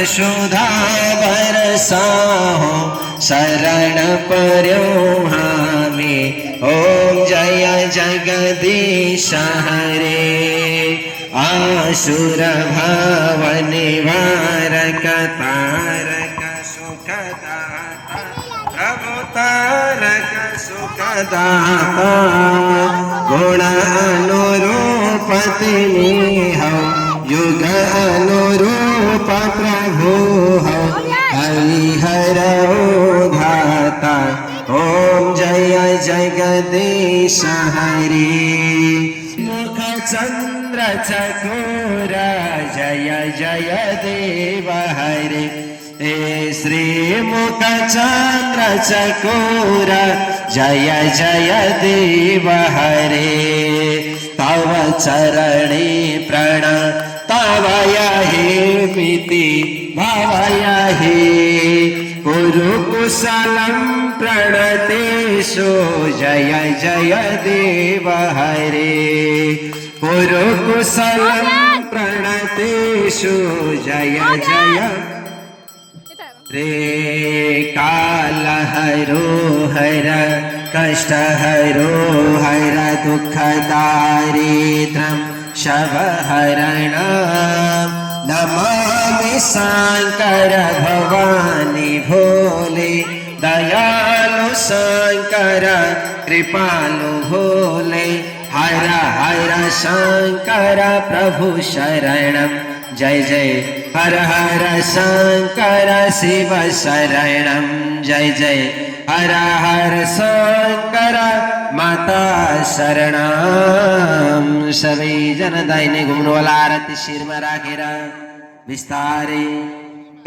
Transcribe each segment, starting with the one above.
सुधा बरसाहो शरण पर्यो हामी। ओम जय जगदीश हरे। आसुर भाव निवारक तारक सुखदाता प्रभु तारक सुखदाता। गुण अनुरूप तिन्हीं हो युग अनुरूप प्रभु हो हरिहर धाता। ओम जय जगदीश हरि। मुख चंद्र चकोर जय जय देव हरे। हे श्री मुख चंद्र चकोर जय जय देव हरे। तव चरणे प्रणतवय हे मिति भावय हे। कुरु कुशलं प्रणतेषु जय जय देव हरे। कुरु कुशलं प्रणतेषु जय जय रे। काल हरो हर कष्ट हरो हर दुख दारिद्र्यं शव हरण। नमामि शंकर भवानी भोले दयालु शंकर कृपालु भोले। हर हर शंकर प्रभु शरणं जय जय हर हर शंकर शिव शरणं जय जय हर हर शंकर माता शरणं। सबै जन दाहिने घुम्नुहोला आरती शिरमा राखेर बिस्तारै।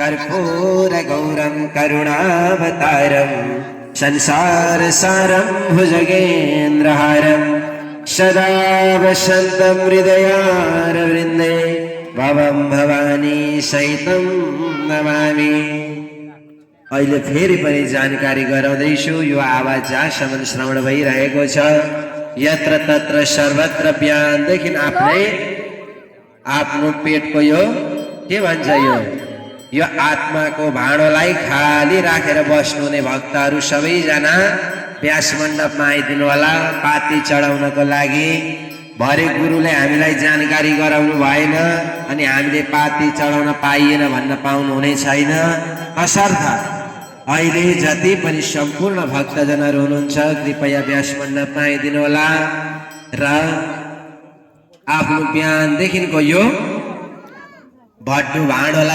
कर्पूर गौरम करुणावतारम संसार सारम भुजगेन्द्रहारम सदा वसन्तं हृदयारविन्दे भवं भवानी सहितं नमामि। अहिले फेरि पनि जानकारी गराउँदैछु। यो आवाज जहाँसम्म श्रवण भइरहेको छ यत्र तत्र सर्वत्र बिहानदेखि आफ्नो पेटको यो के भन्छ यो आत्माको भाँडोलाई खाली राखेर बस्नुहुने भक्तहरू सबैजना व्यास मण्डपमा आइदिनु होला पाती चढाउनको लागि। भरे गुरुले हामीलाई जानकारी गराउनु भएन अनि हामीले पाती चढाउन पाइएन भन्न पाउनु हुने छैन। तसर्थ अहिले जति पनि सम्पूर्ण भक्तजनहरू हुनुहुन्छ कृपया व्यास मण्डपमा आइदिनु होला र आफ्नो बिहानदेखिको यो भट्टु भाँडोलाई